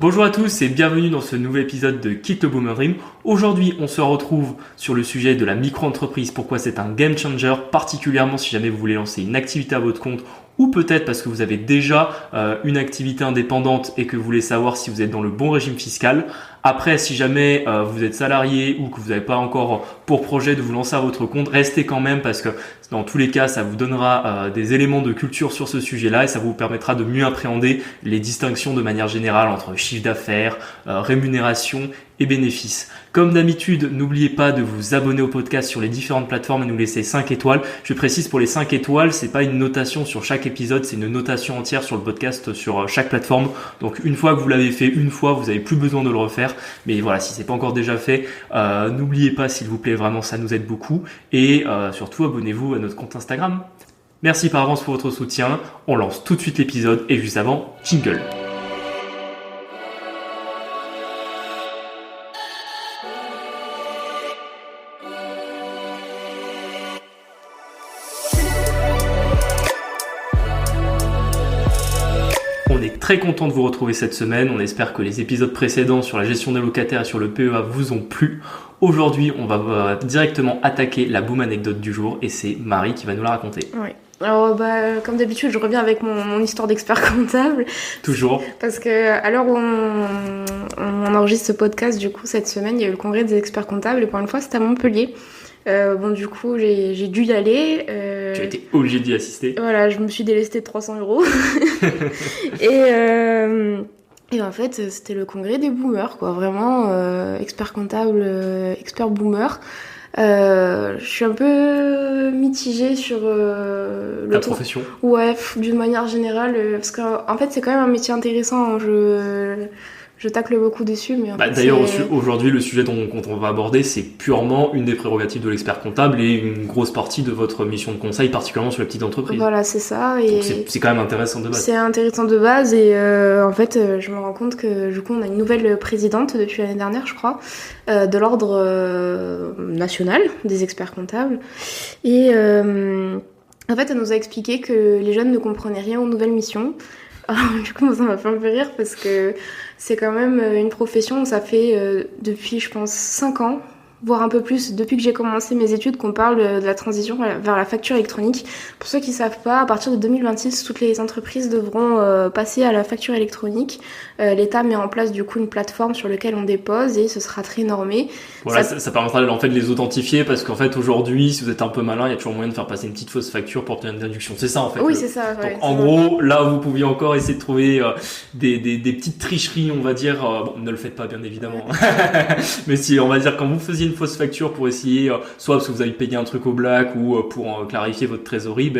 Bonjour à tous et bienvenue dans ce nouvel épisode de Kick the Boomer Dream. Aujourd'hui, on se retrouve sur le sujet de la micro-entreprise, pourquoi c'est un game changer, particulièrement si jamais vous voulez lancer une activité à votre compte ou peut-être parce que vous avez déjà une activité indépendante et que vous voulez savoir si vous êtes dans le bon régime fiscal. Après, si jamais vous êtes salarié ou que vous n'avez pas encore pour projet de vous lancer à votre compte, restez quand même parce que dans tous les cas, ça vous donnera des éléments de culture sur ce sujet-là et ça vous permettra de mieux appréhender les distinctions de manière générale entre chiffre d'affaires, rémunération et bénéfices. Comme d'habitude, n'oubliez pas de vous abonner au podcast sur les différentes plateformes et nous laisser 5 étoiles. Je précise pour les 5 étoiles, c'est pas une notation sur chaque épisode, c'est une notation entière sur le podcast sur chaque plateforme. Donc une fois que vous l'avez fait une fois, vous n'avez plus besoin de le refaire. Mais voilà, si c'est pas encore déjà fait, n'oubliez pas s'il vous plaît, vraiment ça nous aide beaucoup. Et surtout abonnez-vous à notre compte Instagram. Merci par avance pour votre soutien. On lance tout de suite l'épisode et juste avant, jingle. On est très content de vous retrouver cette semaine. On espère que les épisodes précédents sur la gestion des locataires et sur le PEA vous ont plu. Aujourd'hui, on va directement attaquer la boom anecdote du jour et c'est Marie qui va nous la raconter. Oui. Alors, comme d'habitude, je reviens avec mon histoire d'expert comptable. Toujours. Parce que à l'heure où on enregistre ce podcast, du coup, cette semaine, il y a eu le congrès des experts comptables et pour une fois, c'était à Montpellier. Du coup, j'ai dû y aller. Tu as été obligée d'y assister. Voilà, je me suis délestée de 300 €. Et en fait, c'était le congrès des boomers, quoi. Vraiment, expert comptable, expert boomer. Je suis un peu mitigée sur la profession. Ouais, d'une manière générale, parce qu'en fait, c'est quand même un métier intéressant. Je tacle beaucoup dessus, mais en fait, d'ailleurs, aujourd'hui, le sujet dont on va aborder, c'est purement une des prérogatives de l'expert comptable et une grosse partie de votre mission de conseil, particulièrement sur les petites entreprises. Voilà, c'est ça. Et donc c'est quand même intéressant de base. C'est intéressant de base et en fait, je me rends compte que du coup, on a une nouvelle présidente depuis l'année dernière, je crois, de l'ordre national des experts comptables. Et en fait, elle nous a expliqué que les jeunes ne comprenaient rien aux nouvelles missions. Alors, du coup, ça m'a fait un peu rire parce que c'est quand même une profession où ça fait depuis, je pense, 5 ans, voire un peu plus, depuis que j'ai commencé mes études, qu'on parle de la transition vers la facture électronique. Pour ceux qui ne savent pas, à partir de 2026, toutes les entreprises devront passer à la facture électronique. L'État met en place du coup une plateforme sur laquelle on dépose et ce sera très normé. Voilà, ça permettra en fait de les authentifier parce qu'en fait aujourd'hui, si vous êtes un peu malin, il y a toujours moyen de faire passer une petite fausse facture pour obtenir une déduction. C'est ça en fait. Oui, c'est ça. Ouais, donc en gros, là vous pouviez encore essayer de trouver des petites tricheries, on va dire. Bon, ne le faites pas bien évidemment. Mais si on va dire quand vous faisiez une fausse facture pour essayer, soit parce que vous avez payé un truc au black ou pour clarifier votre trésorerie,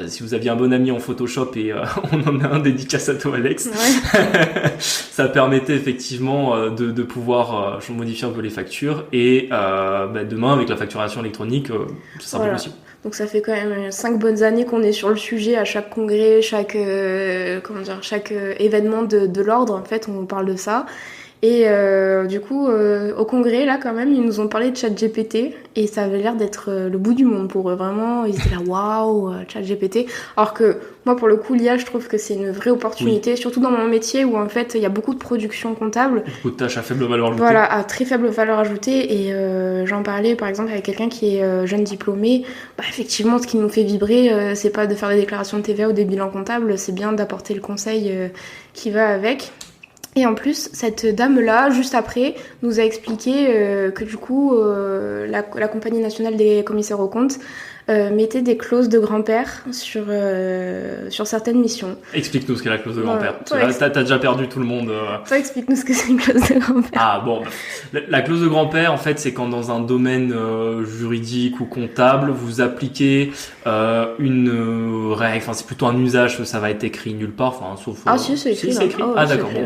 si vous aviez un bon ami en Photoshop et on en a un dédicace à toi Alex, ouais. Ça permettait effectivement de pouvoir modifier un peu les factures et demain avec la facturation électronique, ça sera possible. Donc ça fait quand même 5 bonnes années qu'on est sur le sujet à chaque congrès, chaque événement de l'ordre, en fait, on parle de ça. Et du coup, au congrès, là, quand même, ils nous ont parlé de ChatGPT et ça avait l'air d'être le bout du monde pour eux. Vraiment, ils étaient là, waouh, ChatGPT. Alors que moi, pour le coup, l'IA, je trouve que c'est une vraie opportunité, oui. Surtout dans mon métier où, en fait, il y a beaucoup de production comptable. Beaucoup de tâches à faible valeur ajoutée. Voilà, à très faible valeur ajoutée. Et j'en parlais, par exemple, avec quelqu'un qui est jeune diplômé. Effectivement, ce qui nous fait vibrer, c'est pas de faire des déclarations de TVA ou des bilans comptables, c'est bien d'apporter le conseil qui va avec. Et en plus, cette dame-là, juste après, nous a expliqué que du coup, la Compagnie nationale des commissaires aux comptes mettait des clauses de grand-père sur certaines missions. Explique-nous ce qu'est la clause de grand-père. T'as déjà perdu tout le monde. Toi, explique-nous ce que c'est une clause de grand-père. Ah bon, la clause de grand-père, en fait, c'est quand dans un domaine juridique ou comptable, vous appliquez une règle, enfin c'est plutôt un usage, ça va être écrit nulle part, sauf... si, c'est écrit. C'est écrit. Oh, d'accord, bon.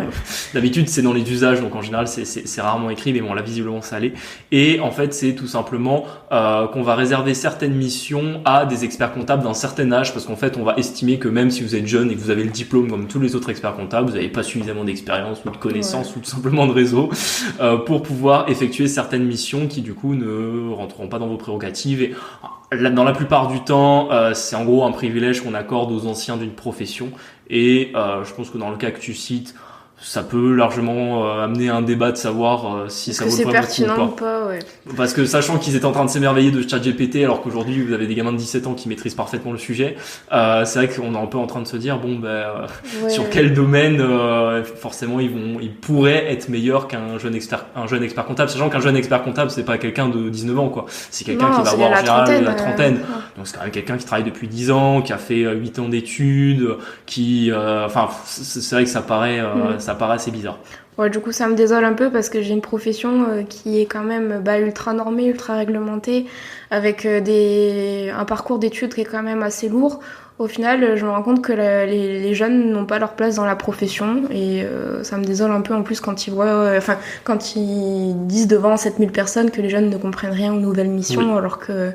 D'habitude, c'est dans les usages, donc en général, c'est rarement écrit, mais bon, là, visiblement, ça l'est. Et en fait, c'est tout simplement qu'on va réserver certaines missions à des experts comptables d'un certain âge, parce qu'en fait, on va estimer que même si vous êtes jeune et que vous avez le diplôme comme tous les autres experts comptables, vous n'avez pas suffisamment d'expérience ou de connaissances ou tout simplement de réseau pour pouvoir effectuer certaines missions qui, du coup, ne rentreront pas dans vos prérogatives. Et dans la plupart du temps, c'est en gros un privilège qu'on accorde aux anciens d'une profession. Et je pense que dans le cas que tu cites, ça peut largement amener un débat de savoir si ça vaut c'est vraiment le coup pertinent ou ou pas, ouais. Parce que sachant qu'ils étaient en train de s'émerveiller de ChatGPT, alors qu'aujourd'hui vous avez des gamins de 17 ans qui maîtrisent parfaitement le sujet, c'est vrai qu'on est un peu en train de se dire sur quel domaine forcément ils pourraient être meilleurs qu'un jeune expert comptable, sachant qu'un jeune expert comptable c'est pas quelqu'un de 19 ans quoi, c'est quelqu'un qui va avoir en général la trentaine. Donc c'est quand même quelqu'un qui travaille depuis 10 ans, qui a fait 8 ans d'études, qui c'est vrai que ça paraît assez bizarre. Ouais, du coup, ça me désole un peu parce que j'ai une profession qui est quand même ultra normée, ultra réglementée, avec un parcours d'études qui est quand même assez lourd. Au final, je me rends compte que les jeunes n'ont pas leur place dans la profession et ça me désole un peu en plus quand ils voient, quand ils disent devant 7000 personnes que les jeunes ne comprennent rien aux nouvelles missions, alors que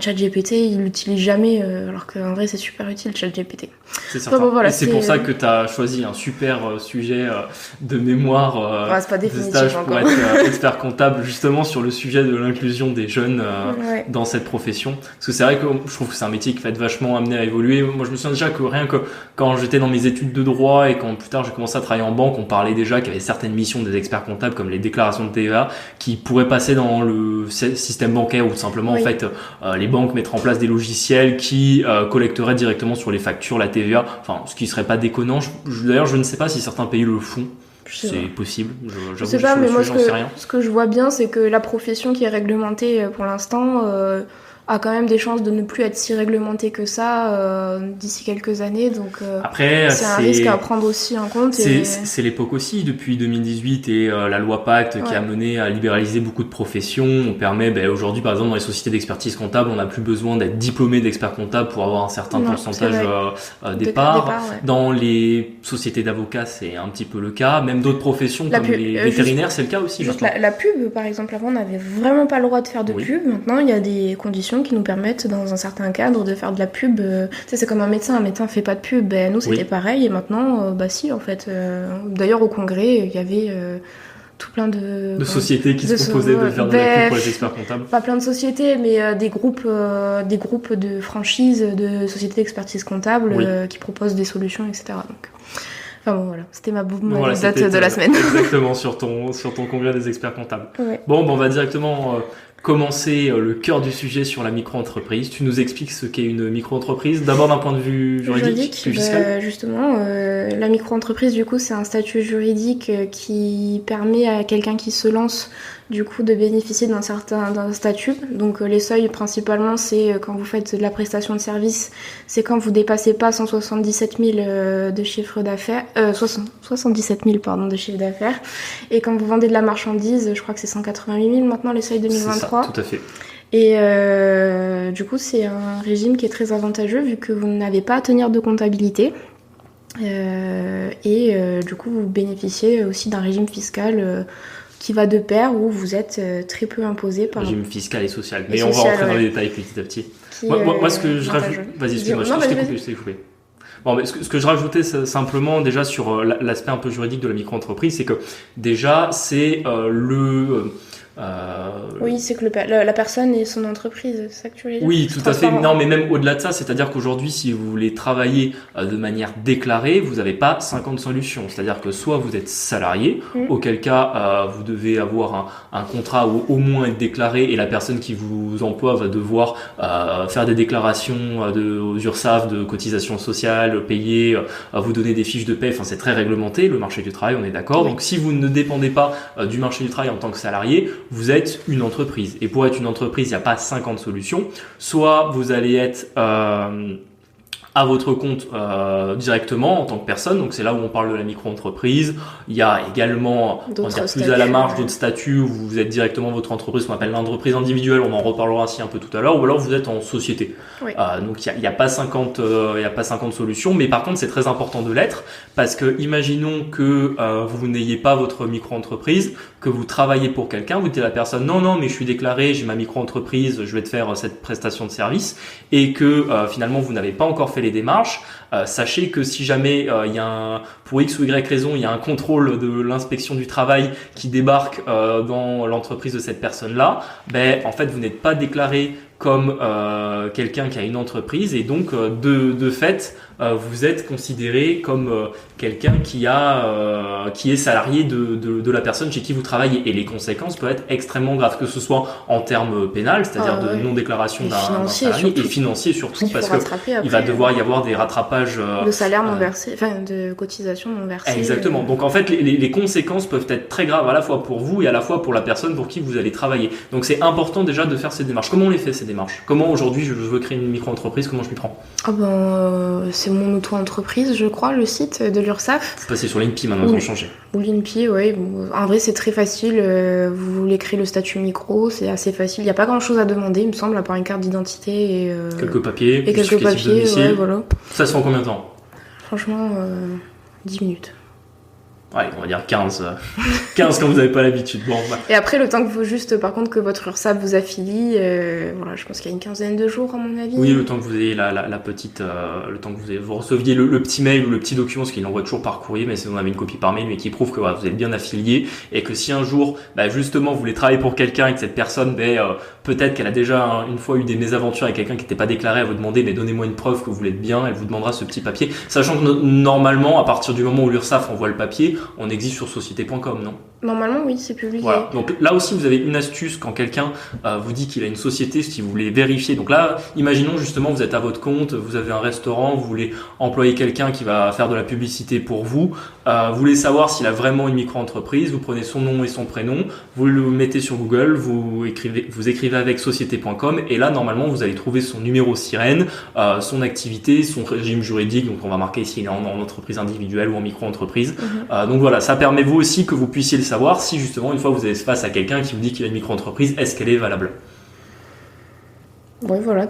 ChatGPT, il l'utilise jamais, alors qu'en vrai, c'est super utile, ChatGPT. C'est certain. Voilà, et c'est pour ça que tu as choisi un super sujet de mémoire c'est pas de stage pour être expert comptable, justement sur le sujet de l'inclusion des jeunes dans cette profession. Parce que c'est vrai que je trouve que c'est un métier qui va être vachement amené à évoluer. Moi, je me souviens déjà que rien que quand j'étais dans mes études de droit et quand plus tard j'ai commencé à travailler en banque, on parlait déjà qu'il y avait certaines missions des experts comptables, comme les déclarations de TVA, qui pourraient passer dans le système bancaire ou tout simplement, en fait, les banques mettre en place des logiciels qui collecteraient directement sur les factures la TVA, ce qui serait pas déconnant. D'ailleurs, je ne sais pas si certains pays le font. C'est possible. Je sais pas, mais moi, ce que je vois bien, c'est que la profession qui est réglementée pour l'instant a quand même des chances de ne plus être si réglementée que ça d'ici quelques années. Donc après, c'est un risque à prendre aussi en compte. C'est l'époque aussi, depuis 2018 et la loi Pacte qui a mené à libéraliser beaucoup de professions. On permet, aujourd'hui par exemple dans les sociétés d'expertise comptable, on n'a plus besoin d'être diplômé d'expert comptable pour avoir un certain pourcentage départ. Dans les sociétés d'avocats, c'est un petit peu le cas. Même d'autres professions comme les vétérinaires, c'est le cas aussi. Juste la pub, par exemple, avant on n'avait vraiment pas le droit de faire de pub. Maintenant, il y a des conditions qui nous permettent dans un certain cadre de faire de la pub. C'est comme un médecin fait pas de pub, nous c'était pareil et maintenant si en fait. D'ailleurs au congrès il y avait tout plein de sociétés qui se proposaient de faire de la pub pour les experts comptables. Pas plein de sociétés mais des groupes de franchises de sociétés d'expertise comptable qui proposent des solutions, etc. Donc voilà, c'était ma anecdote de la semaine. Exactement, sur ton congrès des experts comptables. Bon, on va directement commencer le cœur du sujet sur la micro-entreprise. Tu nous expliques ce qu'est une micro-entreprise, d'abord d'un point de vue juridique puis fiscal. Justement, la micro-entreprise, du coup, c'est un statut juridique qui permet à quelqu'un qui se lance du coup de bénéficier d'un statut. Donc les seuils principalement c'est quand vous faites de la prestation de service, c'est quand vous dépassez pas 177 000 de chiffre d'affaires, 77 000 de chiffre d'affaires, et quand vous vendez de la marchandise, je crois que c'est 188 000 maintenant les seuils 2023. C'est ça, tout à fait. Et du coup c'est un régime qui est très avantageux vu que vous n'avez pas à tenir de comptabilité. Du coup vous bénéficiez aussi d'un régime fiscal qui va de pair où vous êtes très peu imposé par... Régime fiscal et social. Mais on va rentrer dans les détails petit à petit. Moi, ce que je rajoute... Vas-y, excuse-moi, je t'ai coupé. Bon, mais ce que je rajoutais simplement déjà sur l'aspect un peu juridique de la micro-entreprise, c'est que déjà, c'est Oui, c'est que la personne et son entreprise, c'est ça que tu voulais dire? Oui, tout à fait. Non, mais même au-delà de ça, c'est-à-dire qu'aujourd'hui, si vous voulez travailler de manière déclarée, vous n'avez pas 50 solutions. C'est-à-dire que soit vous êtes salarié, auquel cas vous devez avoir un contrat ou au moins être déclaré, et la personne qui vous emploie va devoir faire des déclarations aux URSSAF de cotisations sociales, payer, vous donner des fiches de paie. Enfin, c'est très réglementé, le marché du travail, on est d'accord. Donc, si vous ne dépendez pas du marché du travail en tant que salarié, vous êtes une entreprise. Et pour être une entreprise, il n'y a pas 50 solutions. Soit vous allez être à votre compte directement en tant que personne, donc c'est là où on parle de la micro-entreprise. Il y a également, on va dire plus à la marge, d'autres statuts où vous êtes directement votre entreprise, qu'on appelle l'entreprise individuelle, on en reparlera ainsi un peu tout à l'heure, ou alors vous êtes en société. Oui. Donc il y a pas 50 solutions, mais par contre c'est très important de l'être, parce que imaginons que vous n'ayez pas votre micro-entreprise, que vous travaillez pour quelqu'un, vous dites à la personne non mais je suis déclaré, j'ai ma micro-entreprise, je vais te faire cette prestation de service, et que finalement vous n'avez pas encore fait les démarches, sachez que si jamais il y a pour X ou Y raison, il y a un contrôle de l'inspection du travail qui débarque dans l'entreprise de cette personne-là, en fait vous n'êtes pas déclaré comme quelqu'un qui a une entreprise et donc de fait vous êtes considéré comme quelqu'un qui est salarié de la personne chez qui vous travaillez et les conséquences peuvent être extrêmement graves, que ce soit en termes pénal, c'est-à-dire de non-déclaration d'un salarié et financier surtout parce que il va devoir y avoir des rattrapages de salaire non versé, enfin de cotisation non versée. Exactement. Donc en fait les conséquences peuvent être très graves à la fois pour vous et à la fois pour la personne pour qui vous allez travailler. Donc c'est important déjà de faire ces démarches. Comment on les fait ces démarches? Comment aujourd'hui je veux créer une micro-entreprise, comment je m'y prends? C'est mon auto-entreprise, je crois, le site de l'URSSAF. Vous passez sur l'INPI maintenant, ils ont changé. Ou l'INPI, oui. En vrai, c'est très facile. Vous voulez créer le statut micro, c'est assez facile. Il n'y a pas grand-chose à demander, il me semble, à part une carte d'identité et quelques papiers. Et quelques papiers, ouais, voilà. Ça se fait en combien de temps? Franchement, 10 minutes. Ouais, on va dire 15 quand vous n'avez pas l'habitude. Bon, bah. Et après, le temps que vous juste, par contre, que votre URSSAF vous affilie, voilà, je pense qu'il y a une quinzaine de jours, à mon avis. Oui, le temps que vous ayez la petite, le temps que vous receviez le petit mail ou le petit document, parce qu'il envoie toujours par courrier, mais si vous avez une copie par mail, mais qui prouve que voilà, vous êtes bien affilié et que si un jour, justement, vous voulez travailler pour quelqu'un et que cette personne, peut-être qu'elle a déjà une fois eu des mésaventures avec quelqu'un qui n'était pas déclaré, à vous demander, mais donnez-moi une preuve que vous l'êtes bien, elle vous demandera ce petit papier, sachant que normalement, à partir du moment où l'URSSAF envoie le papier, on existe sur société.com, non? Normalement, oui, c'est publié. Voilà. Donc là aussi, vous avez une astuce quand quelqu'un vous dit qu'il a une société, si vous voulez vérifier. Donc là, imaginons justement, vous êtes à votre compte, vous avez un restaurant, vous voulez employer quelqu'un qui va faire de la publicité pour vous. Vous voulez savoir s'il a vraiment une micro-entreprise. Vous prenez son nom et son prénom, vous le mettez sur Google, vous écrivez avec société.com et là, normalement, vous allez trouver son numéro sirène, son activité, son régime juridique. Donc on va marquer s'il est en entreprise individuelle ou en micro-entreprise. Donc voilà, ça permet vous aussi que vous puissiez le savoir si justement une fois vous êtes face à quelqu'un qui vous dit qu'il a une micro-entreprise, est-ce qu'elle est valable? Oui, voilà,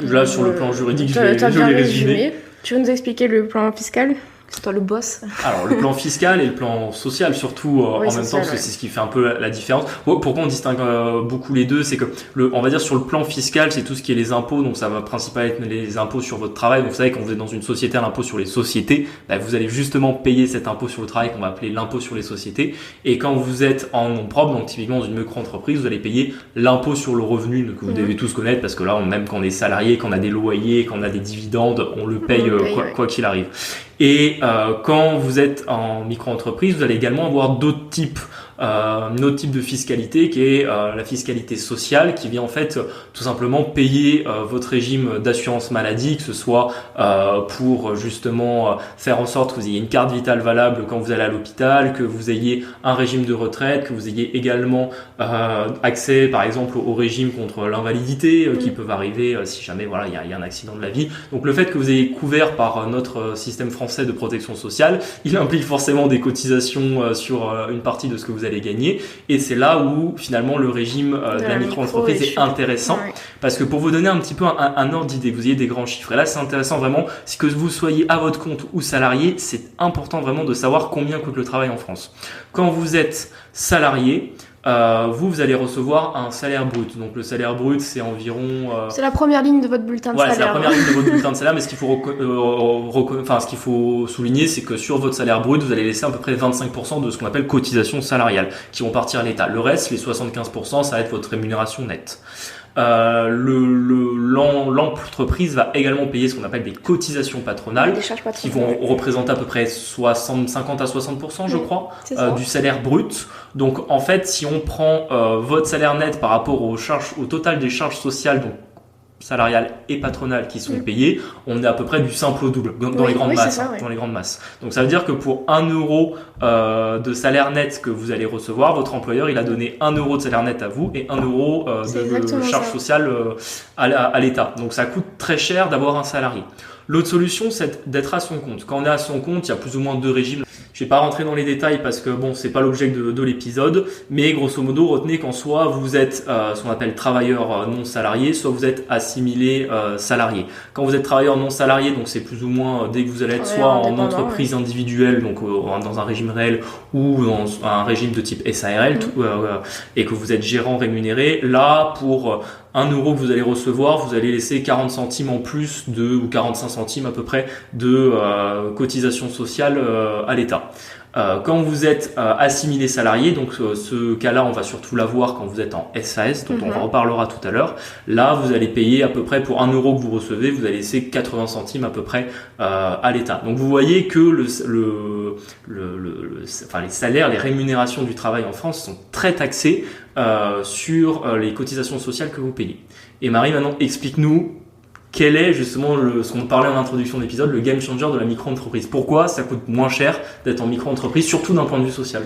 là sur le plan juridique, je l'ai résumé. Tu veux nous expliquer le plan fiscal? C'est toi le boss. Alors le plan fiscal et le plan social surtout en même temps, parce que c'est ce qui fait un peu la différence. Pourquoi on distingue beaucoup les deux, c'est que on va dire sur le plan fiscal, c'est tout ce qui est les impôts, donc ça va principalement être les impôts sur votre travail. Donc vous savez, quand vous êtes dans une société, à l'impôt sur les sociétés, vous allez justement payer cet impôt sur le travail qu'on va appeler l'impôt sur les sociétés. Et quand vous êtes en nom propre, donc typiquement dans une micro-entreprise, vous allez payer l'impôt sur le revenu que vous devez tous connaître, parce que là, même quand on est salarié, quand on a des loyers, quand on a des dividendes, on le paye quoi qu'il arrive. Et quand vous êtes en micro-entreprise, vous allez également avoir d'autres types de fiscalité qui est la fiscalité sociale qui vient en fait tout simplement payer votre régime d'assurance maladie, que ce soit pour justement faire en sorte que vous ayez une carte vitale valable quand vous allez à l'hôpital, que vous ayez un régime de retraite, que vous ayez également accès par exemple au régime contre l'invalidité qui peuvent arriver si jamais voilà il y a un accident de la vie. Donc le fait que vous ayez couvert par notre système français de protection sociale, il implique forcément des cotisations sur une partie de ce que vous allez gagner, et c'est là où finalement le régime de la micro-entreprise est intéressant, parce que pour vous donner un petit peu un ordre d'idée, vous ayez des grands chiffres, et là c'est intéressant vraiment, si que vous soyez à votre compte ou salarié, c'est important vraiment de savoir combien coûte le travail en France. Quand vous êtes salarié, vous allez recevoir un salaire brut. Donc le salaire brut, c'est environ. C'est la première ligne de votre bulletin de salaire. C'est la première ligne de votre bulletin de salaire. Mais ce qu'il faut souligner, c'est que sur votre salaire brut, vous allez laisser à peu près 25% de ce qu'on appelle cotisations salariales, qui vont partir à l'État. Le reste, les 75%, ça va être votre rémunération nette. L'entreprise va également payer ce qu'on appelle des cotisations patronales, qui vont représenter à peu près 50 à 60%, je crois, du salaire brut. Donc en fait, si on prend votre salaire net par rapport au total des charges sociales, donc salariales et patronales qui sont payées, on est à peu près du simple au double dans les grandes masses. Dans les grandes masses. Donc ça veut dire que pour 1 euro de salaire net que vous allez recevoir, votre employeur il a donné 1 euro de salaire net à vous et 1 euro de charge sociale à l'État. Donc ça coûte très cher d'avoir un salarié. L'autre solution, c'est d'être à son compte. Quand on est à son compte, il y a plus ou moins 2 régimes. Je vais pas rentrer dans les détails parce que bon, c'est pas l'objet de l'épisode, mais grosso modo, retenez qu'en soit vous êtes ce qu'on appelle travailleur non salarié, soit vous êtes assimilé salarié. Quand vous êtes travailleur non salarié, donc c'est plus ou moins dès que vous allez être soit en entreprise individuelle, donc dans un régime réel ou dans un régime de type SARL, et que vous êtes gérant rémunéré, là pour 1 euro que vous allez recevoir, vous allez laisser 40 centimes en plus ou 45 centimes à peu près de cotisation sociale à l'État. Quand vous êtes assimilé salarié, donc ce cas-là, on va surtout l'avoir quand vous êtes en SAS, dont on reparlera tout à l'heure. Là, vous allez payer à peu près pour 1 euro que vous recevez, vous allez laisser 80 centimes à peu près à l'État. Donc vous voyez que les salaires, les rémunérations du travail en France sont très taxées sur les cotisations sociales que vous payez. Et Marie, maintenant, explique-nous quel est justement ce qu'on parlait en introduction d'épisode, le game changer de la micro-entreprise. Pourquoi ça coûte moins cher d'être en micro-entreprise, surtout d'un point de vue social?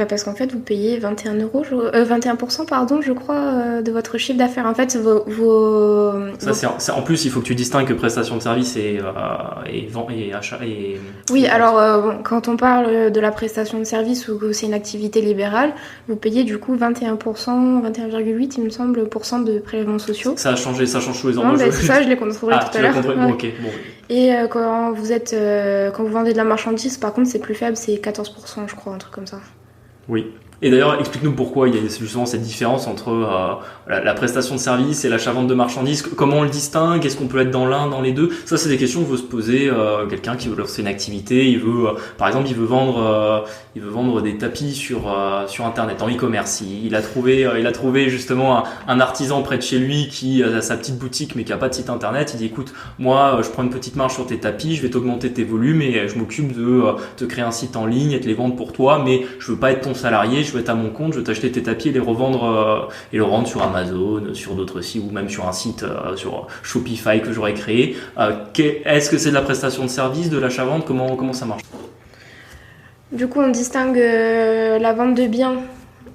Parce qu'en fait, vous payez 21%, pardon, je crois, de votre chiffre d'affaires. En fait, en plus, il faut que tu distingues que prestation de service et achat. Oui, alors, quand on parle de la prestation de service ou que c'est une activité libérale, vous payez du coup 21%, 21,8% il me semble, de prélèvements sociaux. Ça a changé, ça change tous les ans. Non, c'est ça, je l'ai contrôlé tout à l'heure. Bon, ok. Bon. Et quand vous vendez de la marchandise, par contre, c'est plus faible, c'est 14%, je crois, un truc comme ça. Oui. Et d'ailleurs, explique-nous pourquoi il y a justement cette différence entre la prestation de service et l'achat-vente de marchandises. Comment on le distingue? Est-ce qu'on peut être dans l'un, dans les deux? Ça, c'est des questions que veut se poser quelqu'un qui veut lancer une activité. Il veut, par exemple, il veut vendre des tapis sur Internet, en e-commerce. Il a trouvé justement un artisan près de chez lui qui a sa petite boutique mais qui a pas de site Internet. Il dit, écoute, moi, je prends une petite marge sur tes tapis, je vais t'augmenter tes volumes et je m'occupe de te créer un site en ligne et te les vendre pour toi, mais je veux pas être ton salarié. Je veux être à mon compte, je veux t'acheter tes tapis et les revendre et le rendre sur Amazon, sur d'autres sites ou même sur un site sur Shopify que j'aurais créé. Est-ce que c'est de la prestation de service, de l'achat-vente? Comment ça marche? Du coup, on distingue la vente de biens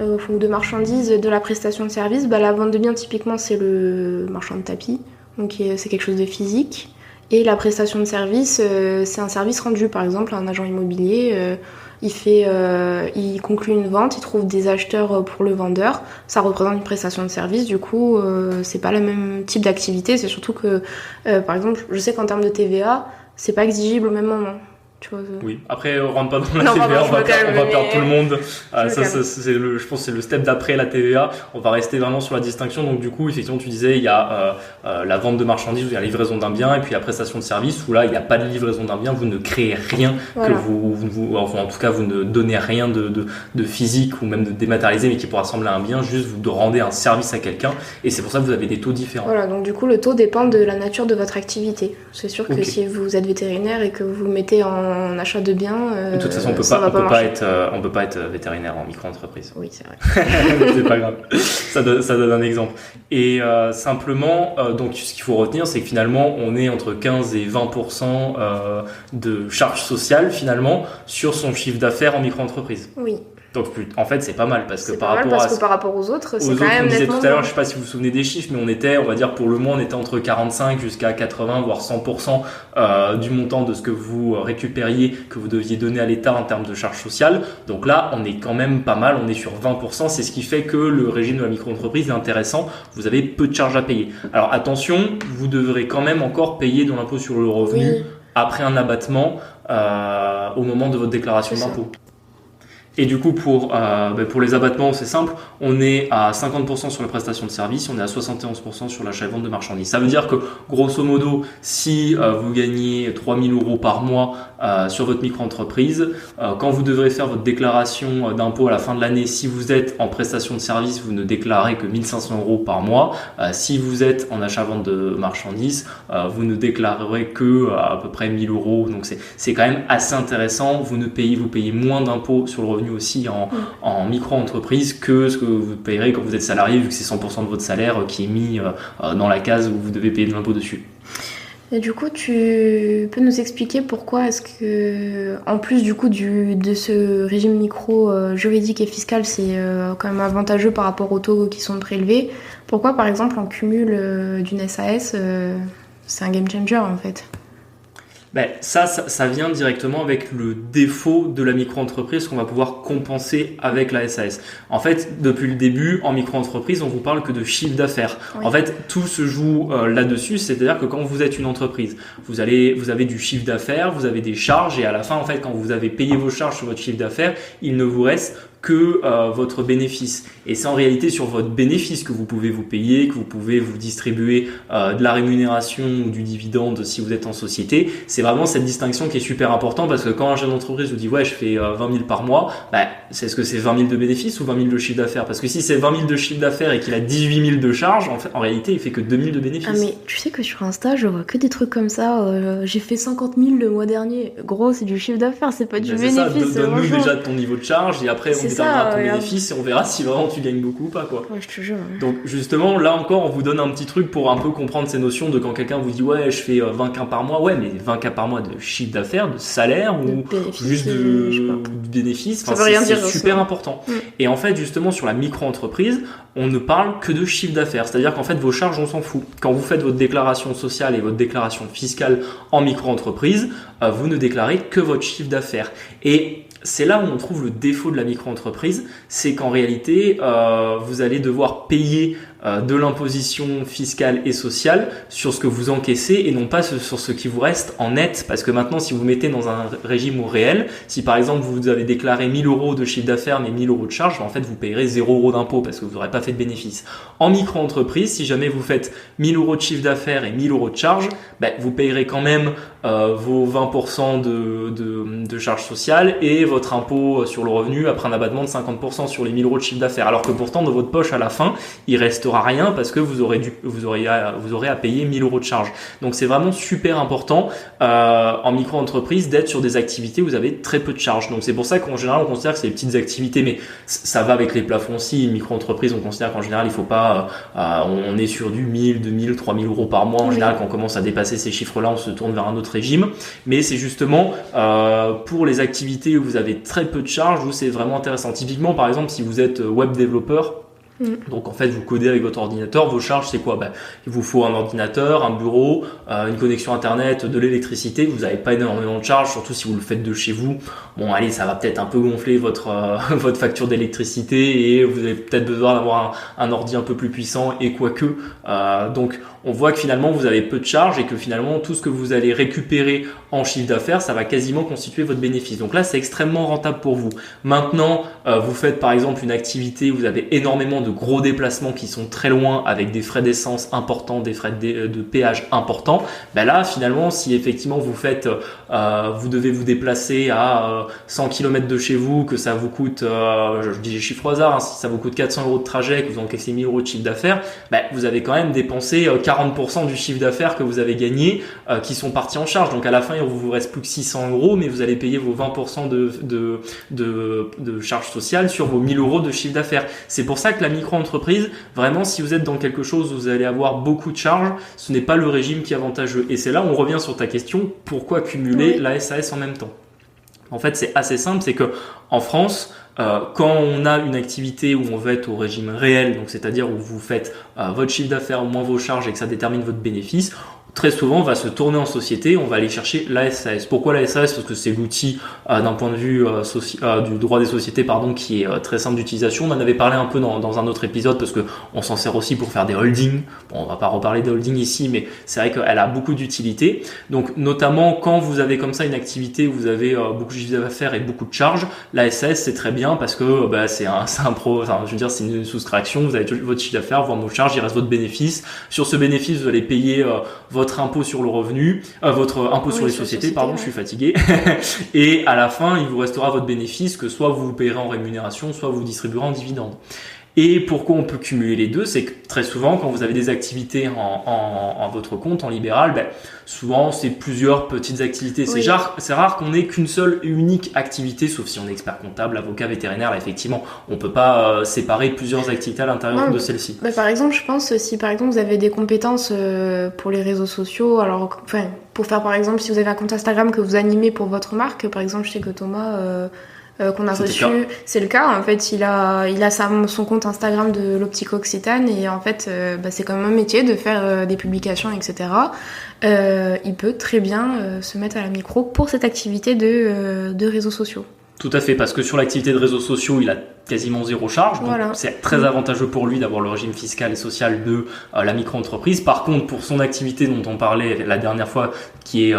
ou de marchandises de la prestation de service. La vente de biens, typiquement, c'est le marchand de tapis, donc c'est quelque chose de physique. Et la prestation de service, c'est un service rendu, par exemple, à un agent immobilier. Il conclut une vente, il trouve des acheteurs pour le vendeur. Ça représente une prestation de service. Du coup, c'est pas le même type d'activité. C'est surtout que, par exemple, je sais qu'en termes de TVA, c'est pas exigible au même moment. Tu vois, Oui, après on rentre pas dans la TVA, on va perdre tout le monde. Je pense que c'est le step d'après la TVA. On va rester vraiment sur la distinction. Donc du coup, effectivement, tu disais, il y a la vente de marchandises, où il y a la livraison d'un bien, et puis la prestation de service, où là, il n'y a pas de livraison d'un bien, vous ne créez rien, voilà. Enfin, en tout cas, vous ne donnez rien de physique ou même de dématérialisé, mais qui pourra ressembler à un bien, juste vous rendez un service à quelqu'un, et c'est pour ça que vous avez des taux différents. Voilà, donc du coup, le tau dépend de la nature de votre activité. C'est sûr que si vous êtes vétérinaire et que vous mettez en achat de biens. De toute façon, on peut pas être vétérinaire en micro-entreprise. Oui, c'est vrai. C'est pas grave. Ça donne un exemple. Et simplement, donc ce qu'il faut retenir, c'est que finalement, on est entre 15 et 20% de charges sociales finalement sur son chiffre d'affaires en micro-entreprise. Oui. Donc, en fait, c'est pas mal parce que par rapport aux autres, c'est quand même on disait nettement. tout à l'heure, je sais pas si vous vous souvenez des chiffres, mais on va dire pour le mois, on était entre 45 jusqu'à 80 voire 100% du montant de ce que vous récupériez, que vous deviez donner à l'État en termes de charges sociales. Donc là, on est quand même pas mal, on est sur 20%. C'est ce qui fait que le régime de la micro-entreprise est intéressant. Vous avez peu de charges à payer. Alors attention, vous devrez quand même encore payer de l'impôt sur le revenu après un abattement au moment de votre déclaration d'impôt. Et du coup, pour les abattements, c'est simple. On est à 50% sur la prestation de service, on est à 71% sur l'achat et vente de marchandises. Ça veut dire que, grosso modo, si vous gagnez 3 000 € par mois sur votre micro-entreprise, quand vous devrez faire votre déclaration d'impôt à la fin de l'année, si vous êtes en prestation de service, vous ne déclarez que 1 500 € par mois. Si vous êtes en achat-vente de marchandises, vous ne déclarerez que à peu près 1 000 €. Donc c'est quand même assez intéressant. Vous payez moins d'impôts sur le revenu aussi en micro-entreprise que ce que vous payerez quand vous êtes salarié, vu que c'est 100% de votre salaire qui est mis dans la case où vous devez payer de l'impôt dessus. Et du coup, tu peux nous expliquer pourquoi est-ce que, en plus du coup de ce régime micro juridique et fiscal, c'est quand même avantageux par rapport aux taux qui sont prélevés, pourquoi par exemple en cumul d'une SAS, c'est un game changer en fait? Ça vient directement avec le défaut de la micro-entreprise qu'on va pouvoir compenser avec la SAS. En fait, depuis le début, en micro-entreprise, on vous parle que de chiffre d'affaires. Oui. En fait, tout se joue là-dessus, c'est-à-dire que quand vous êtes une entreprise, vous avez du chiffre d'affaires, vous avez des charges et à la fin, en fait, quand vous avez payé vos charges sur votre chiffre d'affaires, il ne vous reste que votre bénéfice. Et c'est en réalité sur votre bénéfice que vous pouvez vous payer, que vous pouvez vous distribuer de la rémunération ou du dividende si vous êtes en société. C'est vraiment cette distinction qui est super importante parce que quand un chef d'entreprise vous dit ouais je fais 20 000 par mois, est-ce que c'est 20 000 de bénéfices ou 20 000 de chiffre d'affaires? Parce que si c'est 20 000 de chiffre d'affaires et qu'il a 18 000 de charges, en réalité il fait que 2 000 de bénéfices. Ah mais tu sais que sur Insta je vois que des trucs comme ça, j'ai fait 50 000 le mois dernier. Gros c'est du chiffre d'affaires, c'est pas du bénéfice. Donne-nous déjà ton niveau de charge et après on déterminera ton bénéfice et on verra si vraiment tu gagnes beaucoup ou pas quoi. Ouais, je te jure. Donc justement là encore on vous donne un petit truc pour un peu comprendre ces notions de quand quelqu'un vous dit ouais je fais 20K par mois, ouais mais 20K par mois de chiffre d'affaires, de salaire ou juste de bénéfice, ça veut rien dire, c'est super important. Et en fait justement sur la micro-entreprise on ne parle que de chiffre d'affaires, c'est-à-dire qu'en fait vos charges on s'en fout. Quand vous faites votre déclaration sociale et votre déclaration fiscale en micro-entreprise, vous ne déclarez que votre chiffre d'affaires. Et c'est là où on trouve le défaut de la micro-entreprise, c'est qu'en réalité, vous allez devoir payer de l'imposition fiscale et sociale sur ce que vous encaissez et non pas sur ce qui vous reste en net. Parce que maintenant, si vous mettez dans un régime au réel, si par exemple vous avez déclaré 1 000 euros de chiffre d'affaires mais 1 000 euros de charges, en fait vous payerez 0 euros d'impôt parce que vous n'aurez pas fait de bénéfice. En micro-entreprise, si jamais vous faites 1 000 euros de chiffre d'affaires et 1 000 euros de charges, vous payerez quand même vos 20% de charges sociales et votre impôt sur le revenu après un abattement de 50% sur les 1 000 euros de chiffre d'affaires. Alors que pourtant, dans votre poche à la fin, il restera rien parce que vous aurez à payer 1 000 euros de charges. Donc c'est vraiment super important en micro-entreprise d'être sur des activités où vous avez très peu de charges. Donc c'est pour ça qu'en général on considère que c'est des petites activités, mais ça va avec les plafonds aussi. Une micro-entreprise, on considère qu'en général il faut pas, on est sur du 1000, 2000, 3000 euros par mois. En général, quand on commence à dépasser ces chiffres-là, on se tourne vers un autre régime. Mais c'est justement pour les activités où vous avez très peu de charges où c'est vraiment intéressant. Typiquement, par exemple, si vous êtes web développeur, donc en fait vous codez avec votre ordinateur, vos charges c'est quoi? Il vous faut un ordinateur, un bureau, une connexion internet, de l'électricité. Vous n'avez pas énormément de charges, surtout si vous le faites de chez vous. Bon allez, ça va peut-être un peu gonfler votre facture d'électricité et vous avez peut-être besoin d'avoir un ordi un peu plus puissant et quoique. Donc on voit que finalement vous avez peu de charges et que finalement tout ce que vous allez récupérer en chiffre d'affaires, ça va quasiment constituer votre bénéfice. Donc là c'est extrêmement rentable pour vous. Maintenant vous faites par exemple une activité où vous avez énormément de gros déplacements qui sont très loin avec des frais d'essence importants, des frais de péage importants. Là finalement si effectivement vous devez vous déplacer à 100 km de chez vous, que ça vous coûte, je dis les chiffres au hasard, si ça vous coûte 400 euros de trajet, que vous encaissez 1 000 euros de chiffre d'affaires, vous avez quand même dépensé 40% du chiffre d'affaires que vous avez gagné qui sont partis en charge. Donc à la fin il vous reste plus que 600 euros, mais vous allez payer vos 20% de charges sociales sur vos 1 000 euros de chiffre d'affaires. C'est pour ça que la micro-entreprise, vraiment si vous êtes dans quelque chose où vous allez avoir beaucoup de charges, ce n'est pas le régime qui est avantageux. Et c'est là où on revient sur ta question, pourquoi cumuler la SAS en même temps? En fait c'est assez simple, c'est que en France, quand on a une activité où on veut être au régime réel, donc c'est-à-dire où vous faites votre chiffre d'affaires moins vos charges et que ça détermine votre bénéfice, très souvent on va se tourner en société, on va aller chercher la SAS. Pourquoi la SAS? Parce que c'est l'outil d'un point de vue du droit des sociétés qui est très simple d'utilisation. On en avait parlé un peu dans un autre épisode parce que on s'en sert aussi pour faire des holdings. Bon, on va pas reparler des holdings ici, mais c'est vrai qu'elle a beaucoup d'utilité. Donc notamment quand vous avez comme ça une activité où vous avez beaucoup de chiffre d'affaires et beaucoup de charges, la SAS c'est très bien parce que c'est une soustraction. Vous avez votre chiffre d'affaires, vos charges, il reste votre bénéfice. Sur ce bénéfice, vous allez payer votre impôt sur le revenu, votre impôt sur les sociétés, je suis fatigué. Et à la fin, il vous restera votre bénéfice que soit vous payerez en rémunération, soit vous distribuerez en dividende. Et pourquoi on peut cumuler les deux? C'est que très souvent, quand vous avez des activités en votre compte, en libéral, souvent c'est plusieurs petites activités. C'est rare qu'on ait qu'une seule et unique activité, sauf si on est expert comptable, avocat, vétérinaire. Là, effectivement, on peut pas séparer plusieurs activités à l'intérieur de celle-ci. Par exemple, je pense si par exemple vous avez des compétences pour les réseaux sociaux, pour faire par exemple si vous avez un compte Instagram que vous animez pour votre marque, par exemple, je sais que Thomas qu'on a reçu, c'est le cas. En fait, il a son compte Instagram de l'Optique Occitane et en fait, c'est quand même un métier de faire des publications, etc. Il peut très bien se mettre à la micro pour cette activité de réseaux sociaux. Tout à fait, parce que sur l'activité de réseaux sociaux, il a quasiment zéro charge, donc Voilà. c'est très avantageux pour lui d'avoir le régime fiscal et social de la micro-entreprise. Par contre, pour son activité dont on parlait la dernière fois, qui est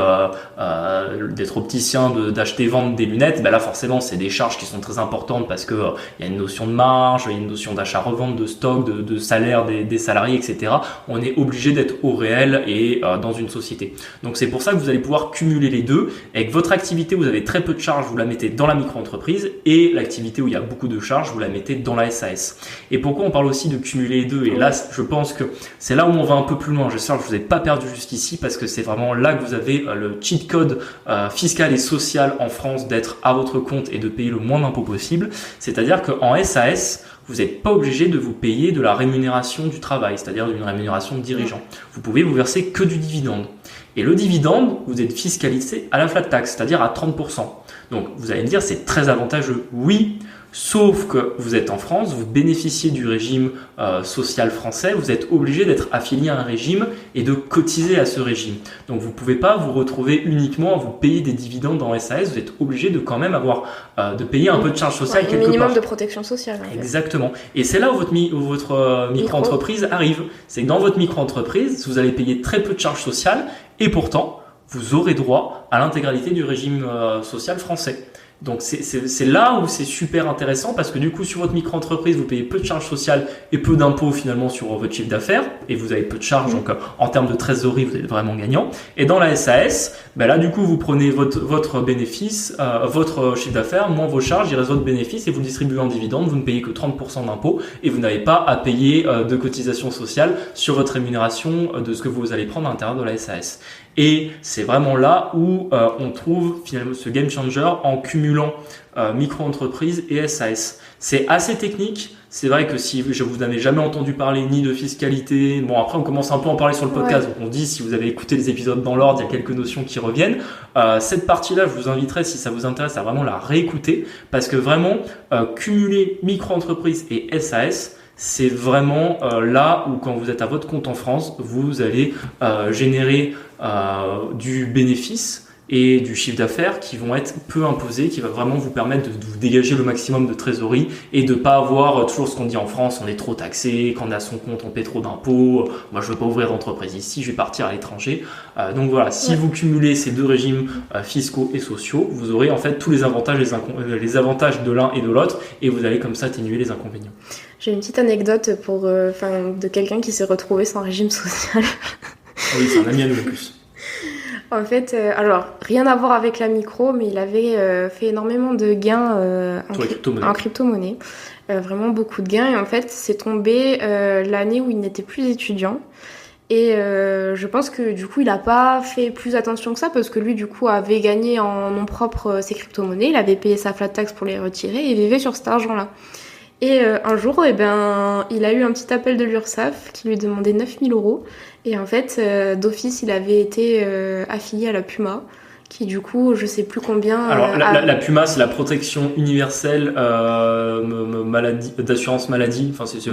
d'être opticien, d'acheter, vendre des lunettes, ben là forcément c'est des charges qui sont très importantes parce que il y a une notion de marge, il y a une notion d'achat-revente, de stock, de salaire des salariés, etc. On est obligé d'être au réel et dans une société. Donc c'est pour ça que vous allez pouvoir cumuler les deux. Avec votre activité, vous avez très peu de charges, vous la mettez dans la micro-entreprise, et l'activité où il y a beaucoup de charges, vous la mettez dans la SAS. Et pourquoi on parle aussi de cumuler les deux? Et là, je pense que c'est là où on va un peu plus loin. J'espère que je vous ai pas perdu jusqu'ici, parce que c'est vraiment là que vous avez le cheat code fiscal et social en France d'être à votre compte et de payer le moins d'impôts possible. C'est-à-dire qu'en SAS, vous n'êtes pas obligé de vous payer de la rémunération du travail, c'est-à-dire d'une rémunération de dirigeant. Vous pouvez vous verser que du dividende. Et le dividende, vous êtes fiscalisé à la flat tax, c'est-à-dire à 30%. Donc vous allez me dire, c'est très avantageux. Oui, sauf que vous êtes en France, vous bénéficiez du régime social français, vous êtes obligé d'être affilié à un régime et de cotiser à ce régime. Donc vous ne pouvez pas vous retrouver uniquement à vous payer des dividendes en SAS, vous êtes obligé de quand même avoir de payer un peu de charges sociales quelque part. Un minimum de protection sociale. En fait. Exactement. Et c'est là où votre micro-entreprise arrive. C'est que dans votre micro-entreprise, vous allez payer très peu de charges sociales, et pourtant, vous aurez droit à l'intégralité du régime social français. Donc c'est là où c'est super intéressant, parce que du coup sur votre micro-entreprise vous payez peu de charges sociales et peu d'impôts finalement sur votre chiffre d'affaires, et vous avez peu de charges, donc en termes de trésorerie vous êtes vraiment gagnant. Et dans la SAS, ben là du coup vous prenez votre bénéfice, votre chiffre d'affaires moins vos charges, il reste votre bénéfice et vous le distribuez en dividende, vous ne payez que 30% d'impôts et vous n'avez pas à payer de cotisations sociales sur votre rémunération de ce que vous allez prendre à l'intérieur de la SAS. Et c'est vraiment là où on trouve finalement ce game changer en cumulant micro-entreprise et SAS. C'est assez technique. C'est vrai que si je vous n'avez jamais entendu parler ni de fiscalité, bon après on commence un peu à en parler sur le podcast, donc on dit si vous avez écouté les épisodes dans l'ordre, il y a quelques notions qui reviennent. Cette partie-là, je vous inviterai, si ça vous intéresse, à vraiment la réécouter, parce que vraiment cumuler micro-entreprise et SAS, c'est vraiment là où quand vous êtes à votre compte en France, vous allez générer du bénéfice et du chiffre d'affaires qui vont être peu imposés, qui va vraiment vous permettre de vous dégager le maximum de trésorerie et de pas avoir toujours ce qu'on dit en France, on est trop taxé, quand on est à son compte on paie trop d'impôts, moi je veux pas ouvrir d'entreprise ici, je vais partir à l'étranger. Donc voilà, si vous cumulez ces deux régimes fiscaux et sociaux, vous aurez en fait tous les avantages, les avantages de l'un et de l'autre, et vous allez comme ça atténuer les inconvénients. J'ai une petite anecdote de quelqu'un qui s'est retrouvé sans régime social. Oui, c'est un ami à nous en plus. En fait, alors rien à voir avec la micro, mais il avait fait énormément de gains en crypto-monnaie. Vraiment beaucoup de gains. Et en fait, c'est tombé l'année où il n'était plus étudiant. Et je pense que du coup, il n'a pas fait plus attention que ça, parce que lui, du coup, avait gagné en nom propre ses crypto-monnaies. Il avait payé sa flat tax pour les retirer et vivait sur cet argent-là. Et un jour, il a eu un petit appel de l'URSSAF qui lui demandait 9 000 €. Et en fait, d'office, il avait été affilié à la PUMA, qui du coup, je sais plus combien... Alors, la PUMA, c'est la protection universelle d'assurance maladie. Enfin, c'est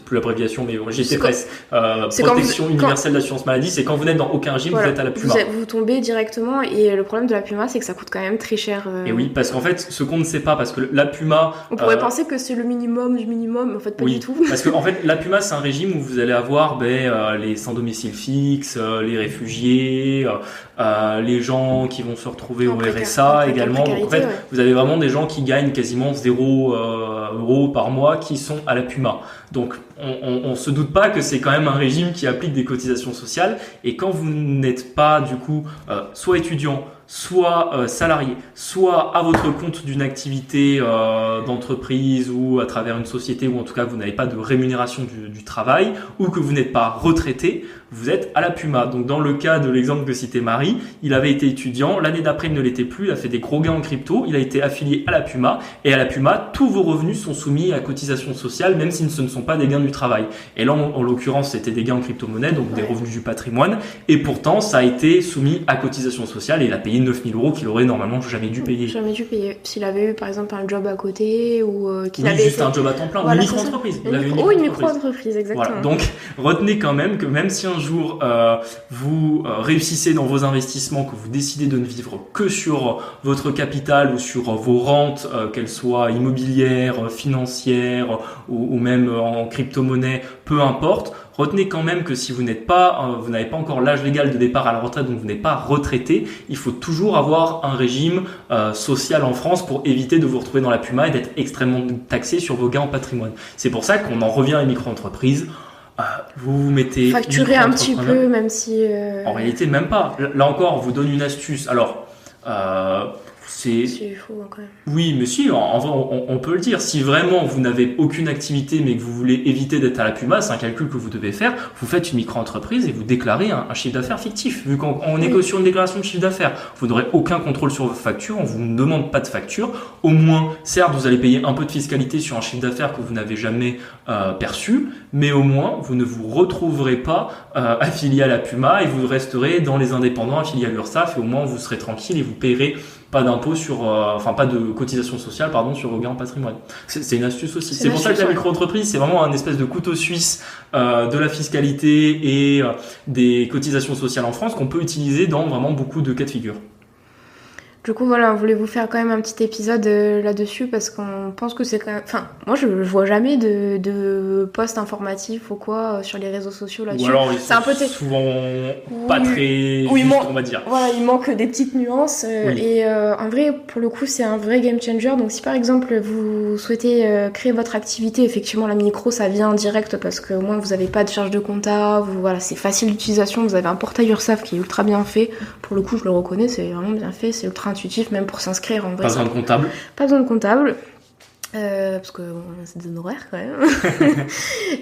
plus l'abréviation, mais bon, j'étais presque. Protection universelle d'assurance maladie, c'est quand vous n'êtes dans aucun régime, vous êtes à la PUMA. Vous tombez directement, et le problème de la PUMA, c'est que ça coûte quand même très cher. Et oui, parce qu'en fait, ce qu'on ne sait pas, parce que la PUMA... On pourrait penser que c'est le minimum du minimum, mais en fait, pas du tout. Parce que en fait, la PUMA, c'est un régime où vous allez avoir les sans domicile fixe, les réfugiés, les gens qui vont se retrouver au RSA également. Donc en fait, vous avez vraiment des gens qui gagnent quasiment 0 € par mois qui sont à la PUMA. Donc on se doute pas que c'est quand même un régime qui applique des cotisations sociales. Et quand vous n'êtes pas du coup soit étudiant, soit salarié, soit à votre compte d'une activité d'entreprise ou à travers une société, ou en tout cas vous n'avez pas de rémunération du travail, ou que vous n'êtes pas retraité, vous êtes à la PUMA. Donc dans le cas de l'exemple que citait Marie, il avait été étudiant, l'année d'après il ne l'était plus, il a fait des gros gains en crypto, il a été affilié à la PUMA, et à la PUMA, tous vos revenus sont soumis à cotisation sociale, même si ce ne sont pas des gains du travail. Et là en l'occurrence c'était des gains en crypto-monnaie, donc des revenus du patrimoine, et pourtant ça a été soumis à cotisation sociale, et il a payé payer 9 000 euros qu'il aurait normalement jamais dû payer. Jamais dû payer. S'il avait eu par exemple un job à côté ou qu'il oui, avait juste un job à temps plein, voilà, une micro-entreprise. Une micro-entreprise, exactement. Voilà. Donc retenez quand même que même si un jour vous réussissez dans vos investissements, que vous décidez de ne vivre que sur votre capital ou sur vos rentes, qu'elles soient immobilières, financières ou même en crypto-monnaie, peu importe, retenez quand même que si vous n'avez pas encore l'âge légal de départ à la retraite, donc vous n'êtes pas retraité, il faut toujours avoir un régime social en France pour éviter de vous retrouver dans la PUMA et d'être extrêmement taxé sur vos gains en patrimoine. C'est pour ça qu'on en revient à les micro-entreprises. Vous mettez facturer un petit peu, même si en réalité même pas. Là encore, on vous donne une astuce. Alors c'est faux quand même. Oui, mais si, en vrai, on peut le dire. Si vraiment vous n'avez aucune activité mais que vous voulez éviter d'être à la PUMA, c'est un calcul que vous devez faire. Vous faites une micro-entreprise et vous déclarez un chiffre d'affaires fictif. Vu qu'on est que sur une déclaration de chiffre d'affaires, vous n'aurez aucun contrôle sur vos factures. On vous ne demande pas de facture. Au moins, certes, vous allez payer un peu de fiscalité sur un chiffre d'affaires que vous n'avez jamais perçu, mais au moins, vous ne vous retrouverez pas affilié à la PUMA et vous resterez dans les indépendants affiliés à l'URSSAF et au moins vous serez tranquille et vous payerez pas d'impôt pas de cotisation sociale, sur vos gains en patrimoine. C'est une astuce aussi. C'est pour ça que la micro-entreprise, c'est vraiment un espèce de couteau suisse de la fiscalité et des cotisations sociales en France qu'on peut utiliser dans vraiment beaucoup de cas de figure. Du coup, voilà, on voulait vous faire quand même un petit épisode là-dessus parce qu'on pense que c'est quand même... Enfin, moi, je vois jamais de posts informatifs ou quoi sur les réseaux sociaux là-dessus. Ou alors, c'est un peu souvent pas très juste, on va dire. Voilà, il manque des petites nuances. Et en vrai, pour le coup, c'est un vrai game changer. Donc, si par exemple, vous souhaitez créer votre activité, effectivement, la micro, ça vient en direct parce qu'au moins, vous n'avez pas de charge de compta. Voilà, c'est facile d'utilisation. Vous avez un portail URSSAF qui est ultra bien fait. Pour le coup, je le reconnais, c'est vraiment bien fait. C'est ultra intuitif, même pour s'inscrire en vrai. Pas besoin de comptable. Pas besoin de comptable. Parce que c'est des honoraires quand même.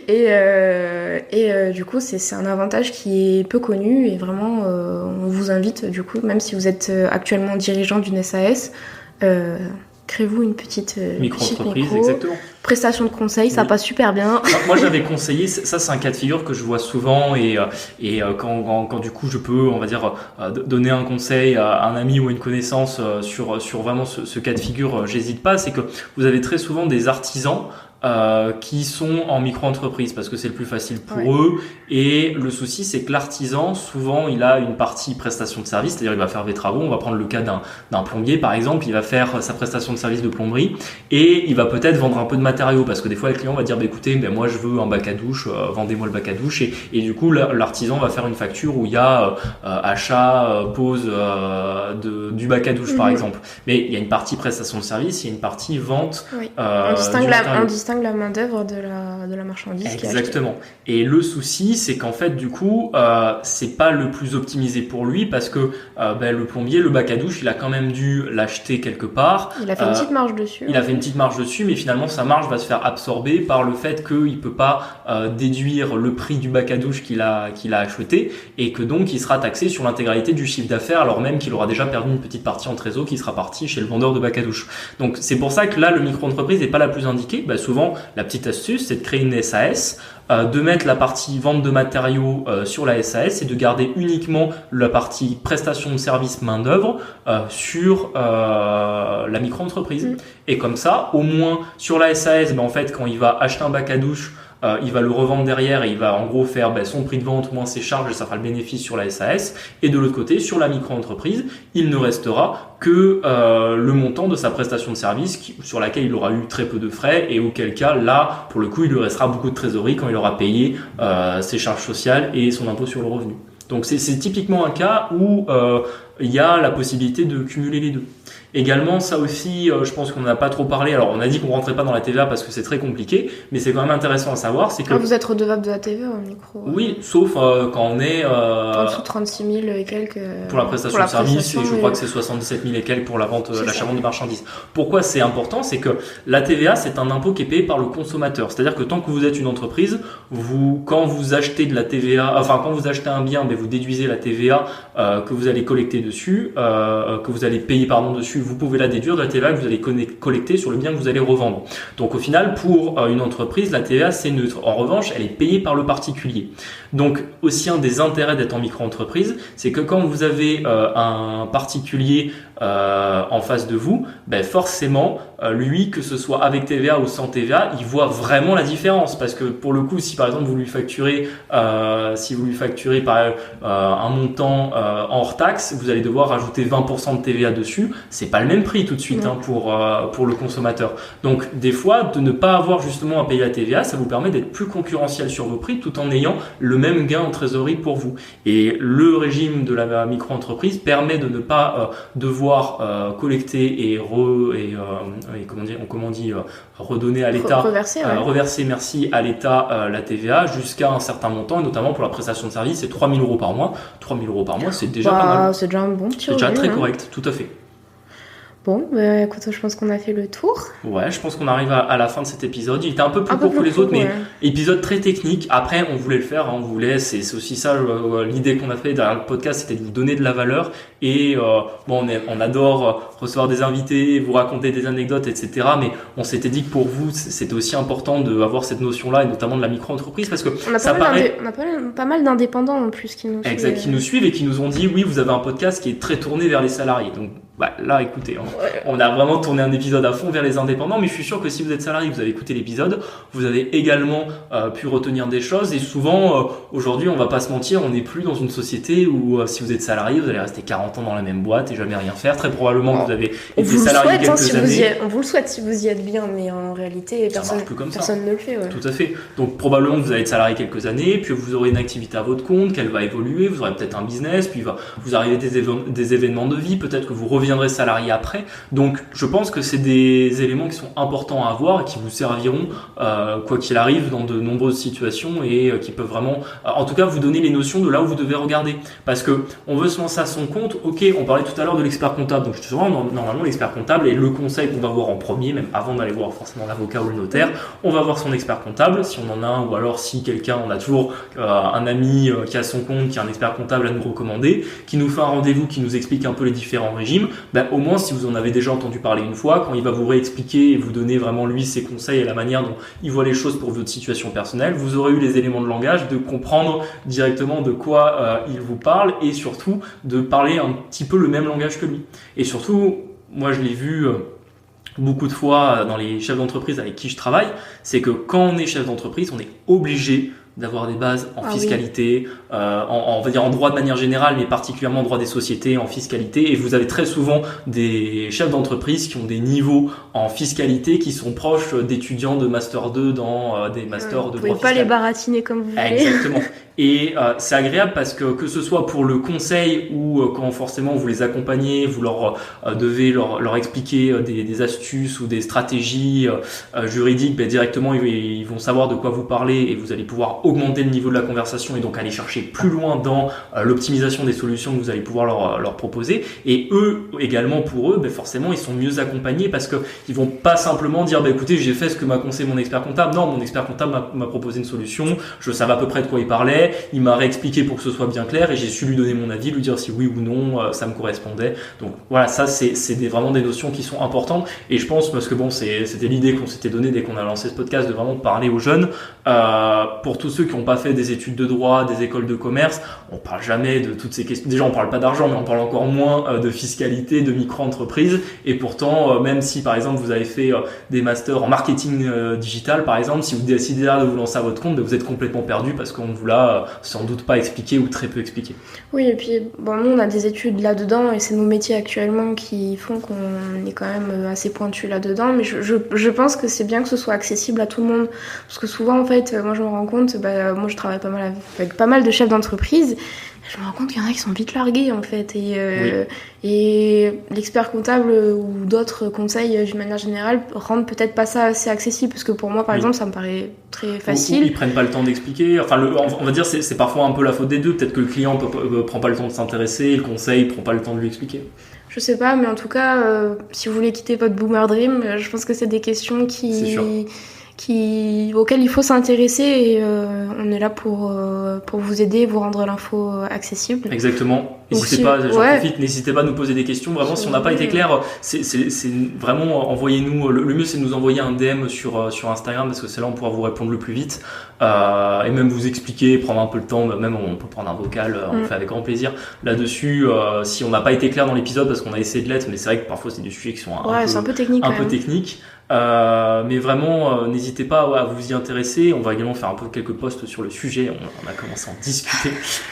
et du coup, c'est un avantage qui est peu connu et vraiment, on vous invite, du coup, même si vous êtes actuellement dirigeant d'une SAS, créez-vous une petite micro-entreprise, micro, exactement. Prestation de conseil, ça passe super bien. Moi, j'avais conseillé, ça c'est un cas de figure que je vois souvent et quand du coup je peux, on va dire, donner un conseil à un ami ou à une connaissance sur vraiment ce cas de figure, j'hésite pas, c'est que vous avez très souvent des artisans qui sont en micro-entreprise parce que c'est le plus facile pour eux et le souci c'est que l'artisan souvent il a une partie prestation de service, c'est-à-dire il va faire des travaux, on va prendre le cas d'un plombier par exemple, il va faire sa prestation de service de plomberie et il va peut-être vendre un peu de matériaux parce que des fois le client va dire écoutez moi je veux un bac à douche, vendez-moi le bac à douche et du coup l'artisan va faire une facture où il y a achat, pose du bac à douche par exemple, mais il y a une partie prestation de service, il y a une partie vente. On distingue la main d'œuvre de la marchandise. Exactement. Et le souci, c'est qu'en fait, du coup, c'est pas le plus optimisé pour lui parce que le plombier, le bac à douche, il a quand même dû l'acheter quelque part. Il a fait une petite marge dessus. Il a fait une petite marge dessus, mais finalement, sa marge va se faire absorber par le fait qu'il peut pas déduire le prix du bac à douche qu'il a acheté et que donc il sera taxé sur l'intégralité du chiffre d'affaires alors même qu'il aura déjà perdu une petite partie en trésor qui sera partie chez le vendeur de bac à douche. Donc c'est pour ça que là, le micro-entreprise n'est pas la plus indiquée. Souvent, la petite astuce, c'est de créer une SAS, de mettre la partie vente de matériaux sur la SAS et de garder uniquement la partie prestation de service main-d'œuvre sur la micro-entreprise. Et comme ça, au moins sur la SAS, en fait, quand il va acheter un bac à douche, il va le revendre derrière et il va en gros faire son prix de vente moins ses charges et ça fera le bénéfice sur la SAS. Et de l'autre côté, sur la micro-entreprise, il ne restera que le montant de sa prestation de service sur laquelle il aura eu très peu de frais et auquel cas, là, pour le coup, il lui restera beaucoup de trésorerie quand il aura payé ses charges sociales et son impôt sur le revenu. Donc c'est typiquement un cas où il y a la possibilité de cumuler les deux. Également, ça aussi, je pense qu'on n'a pas trop parlé. Alors, on a dit qu'on rentrait pas dans la TVA parce que c'est très compliqué, mais c'est quand même intéressant à savoir, c'est que... vous êtes redevable de la TVA en micro. Oui, sauf quand on est... en dessous de 36 000 et quelques... pour la prestation de service, et je crois que c'est 77 000 et quelques pour la vente, l'achat-vente de marchandises. Pourquoi c'est important? C'est que la TVA, c'est un impôt qui est payé par le consommateur. C'est-à-dire que tant que vous êtes une entreprise, quand vous achetez de la TVA, quand vous achetez un bien, vous déduisez la TVA que vous allez collecter dessus, que vous allez payer, dessus, vous pouvez la déduire de la TVA que vous allez collecter sur le bien que vous allez revendre. Donc au final, pour une entreprise, la TVA c'est neutre. En revanche, elle est payée par le particulier. Donc aussi un des intérêts d'être en micro-entreprise, c'est que quand vous avez un particulier en face de vous, forcément, lui, que ce soit avec TVA ou sans TVA, il voit vraiment la différence. Parce que pour le coup, si par exemple vous lui facturez, par un montant en hors taxe, vous allez devoir rajouter 20% de TVA dessus. C'est pas le même prix tout de suite pour le consommateur. Donc des fois, de ne pas avoir justement à payer la TVA, ça vous permet d'être plus concurrentiel sur vos prix tout en ayant le même gain en trésorerie pour vous. Et le régime de la micro-entreprise permet de ne pas devoir collecter et redonner à l'État, reverser à l'État la TVA jusqu'à un certain montant, et notamment pour la prestation de service, c'est 3 000 € par mois. 3 000 € par mois, c'est déjà pas mal. C'est déjà un bon petit C'est déjà revenu, très correct, tout à fait. Bon, écoute, je pense qu'on a fait le tour. Ouais, je pense qu'on arrive à la fin de cet épisode. Il était un peu plus court que les autres, mais épisode très technique. Après, on voulait le faire, c'est aussi ça l'idée qu'on a fait derrière le podcast, c'était de vous donner de la valeur. Et on adore recevoir des invités, vous raconter des anecdotes, etc. Mais on s'était dit que pour vous, c'était aussi important d'avoir cette notion-là, et notamment de la micro-entreprise, parce que on a pas mal d'indépendants en plus qui nous suivent. Exact, qui nous suivent et qui nous ont dit oui, vous avez un podcast qui est très tourné vers les salariés. Donc là, écoutez, on a vraiment tourné un épisode à fond vers les indépendants, mais je suis sûr que si vous êtes salarié, vous avez écouté l'épisode, vous avez également pu retenir des choses. Et souvent, aujourd'hui, on va pas se mentir, on n'est plus dans une société où si vous êtes salarié, vous allez rester 40 ans dans la même boîte et jamais rien faire. Très probablement que vous avez été salarié quelques années. On vous le souhaite si vous y êtes bien, mais en réalité, personne ne le fait. Ouais. Tout à fait. Donc probablement que vous allez être salarié quelques années, puis vous aurez une activité à votre compte, qu'elle va évoluer, vous aurez peut-être un business, puis vous arrivez des événements de vie, peut-être que vous reviendrez salarié après. Donc je pense que c'est des éléments qui sont importants à avoir et qui vous serviront quoi qu'il arrive dans de nombreuses situations, et qui peuvent vraiment en tout cas vous donner les notions de là où vous devez regarder, parce que on veut se lancer à son compte. Ok, on parlait tout à l'heure de l'expert comptable, donc justement normalement l'expert comptable et le conseil qu'on va voir en premier, même avant d'aller voir forcément l'avocat ou le notaire, on va voir son expert comptable si on en a un, ou alors si on a toujours un ami qui a son compte, qui est un expert comptable à nous recommander, qui nous fait un rendez-vous, qui nous explique un peu les différents régimes. Au moins, si vous en avez déjà entendu parler une fois, quand il va vous réexpliquer et vous donner vraiment lui ses conseils et la manière dont il voit les choses pour votre situation personnelle, vous aurez eu les éléments de langage de comprendre directement de quoi il vous parle, et surtout de parler un petit peu le même langage que lui. Et surtout, moi je l'ai vu beaucoup de fois dans les chefs d'entreprise avec qui je travaille, c'est que quand on est chef d'entreprise, on est obligé d'avoir des bases en fiscalité, on va dire en droit de manière générale, mais particulièrement en droit des sociétés, en fiscalité. Et vous avez très souvent des chefs d'entreprise qui ont des niveaux en fiscalité qui sont proches d'étudiants de Master 2 dans des masters de droit fiscal. Vous pouvez pas les baratiner comme vous voulez. Exactement. Et c'est agréable parce que ce soit pour le conseil ou quand forcément vous les accompagnez, vous devez leur expliquer des astuces ou des stratégies juridiques, directement ils vont savoir de quoi vous parlez, et vous allez pouvoir augmenter le niveau de la conversation et donc aller chercher plus loin dans l'optimisation des solutions que vous allez pouvoir leur proposer. Et eux également, pour eux, forcément ils sont mieux accompagnés, parce que ils vont pas simplement dire écoutez, j'ai fait ce que m'a conseillé mon expert comptable. Non, mon expert comptable m'a proposé une solution, je savais à peu près de quoi il parlait, il m'a réexpliqué pour que ce soit bien clair, et j'ai su lui donner mon avis, lui dire si oui ou non ça me correspondait. Donc voilà, ça c'est vraiment des notions qui sont importantes, et je pense, parce que c'était l'idée qu'on s'était donnée dès qu'on a lancé ce podcast, de vraiment parler aux jeunes. Pour tous ceux qui n'ont pas fait des études de droit, des écoles de commerce, on parle jamais de toutes ces questions. Déjà, on parle pas d'argent, mais on parle encore moins de fiscalité, de micro-entreprise. Et pourtant, même si par exemple vous avez fait des masters en marketing digital, par exemple, si vous décidez là de vous lancer à votre compte, vous êtes complètement perdu, parce qu'on ne vous l'a sans doute pas expliqué, ou très peu expliqué. Oui, et puis nous on a des études là-dedans, et c'est nos métiers actuellement qui font qu'on est quand même assez pointu là-dedans. Mais je pense que c'est bien que ce soit accessible à tout le monde, parce que souvent en fait, moi je me rends compte, moi je travaille avec pas mal de chefs d'entreprise, je me rends compte qu'il y en a qui sont vite largués en fait, et l'expert comptable ou d'autres conseils d'une manière générale rendent peut-être pas ça assez accessible, parce que pour moi par exemple ça me paraît très facile. Ou ils prennent pas le temps d'expliquer, on va dire c'est parfois un peu la faute des deux, peut-être que le client prend pas le temps de s'intéresser, le conseil prend pas le temps de lui expliquer. Je sais pas, mais en tout cas si vous voulez quitter votre boomer dream, je pense que c'est des questions auxquelles il faut s'intéresser, et on est là pour vous aider, vous rendre l'info accessible. Exactement. N'hésitez pas, j'en profite, n'hésitez pas à nous poser des questions. Vraiment, si on n'a pas été clair, c'est vraiment envoyez-nous. Le mieux, c'est de nous envoyer un DM sur Instagram parce que c'est là où on pourra vous répondre le plus vite et même vous expliquer, prendre un peu le temps. Même on peut prendre un vocal, on le fait avec grand plaisir. Là-dessus, si on n'a pas été clair dans l'épisode parce qu'on a essayé de l'être, mais c'est vrai que parfois c'est des sujets qui sont un peu techniques. Mais vraiment, n'hésitez pas à vous y intéresser. On va également faire un peu quelques posts sur le sujet. On a commencé à en discuter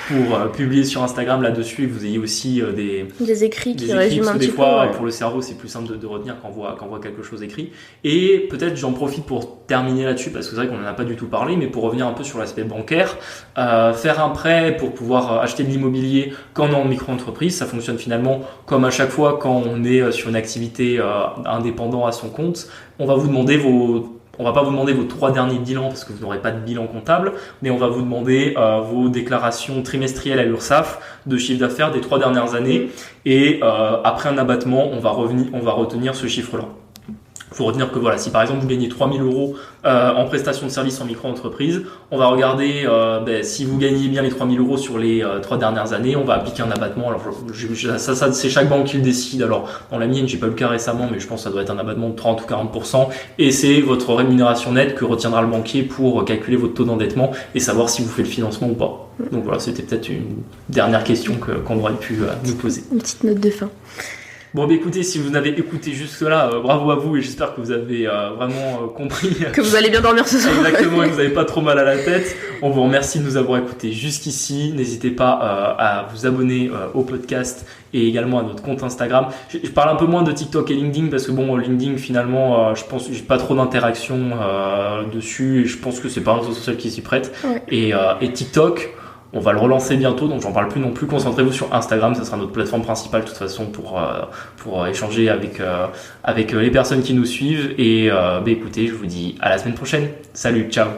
pour publier sur Instagram là-dessus. Et que vous ayez aussi des écrits qui résument un petit peu. Des fois, pour le cerveau, c'est plus simple de retenir quand on voit quelque chose écrit. Et peut-être, j'en profite pour terminer là-dessus parce que c'est vrai qu'on n'en a pas du tout parlé, mais pour revenir un peu sur l'aspect bancaire, faire un prêt pour pouvoir acheter de l'immobilier quand on est en micro-entreprise, ça fonctionne finalement comme à chaque fois quand on est sur une activité indépendant à son compte. On va pas vous demander vos 3 derniers bilans parce que vous n'aurez pas de bilan comptable, mais on va vous demander vos déclarations trimestrielles à l'URSSAF de chiffre d'affaires des 3 dernières années et après un abattement, on va retenir ce chiffre-là. Il faut retenir que voilà, si par exemple vous gagnez 3 000 € en prestation de service en micro-entreprise, on va regarder si vous gagnez bien les 3 000 € sur les 3 dernières années, on va appliquer un abattement. Alors ça c'est chaque banque qui le décide. Alors dans la mienne, j'ai pas eu le cas récemment, mais je pense que ça doit être un abattement de 30 ou 40%. Et c'est votre rémunération nette que retiendra le banquier pour calculer votre taux d'endettement et savoir si vous faites le financement ou pas. Donc voilà, c'était peut-être une dernière question qu'on aurait pu vous poser. Une petite note de fin. Bon, écoutez, si vous avez écouté jusque-là, bravo à vous et j'espère que vous avez vraiment compris. Que vous allez bien dormir ce soir. Exactement, et que vous n'avez pas trop mal à la tête. On vous remercie de nous avoir écoutés jusqu'ici. N'hésitez pas à vous abonner au podcast et également à notre compte Instagram. Je parle un peu moins de TikTok et LinkedIn parce que bon, LinkedIn finalement, je pense que j'ai pas trop d'interaction dessus et je pense que c'est pas un réseau social qui s'y prête. Ouais. Et TikTok, on va le relancer bientôt, donc j'en parle plus non plus. Concentrez-vous sur Instagram, ça sera notre plateforme principale de toute façon pour échanger avec les personnes qui nous suivent. Et écoutez, je vous dis à la semaine prochaine. Salut, ciao.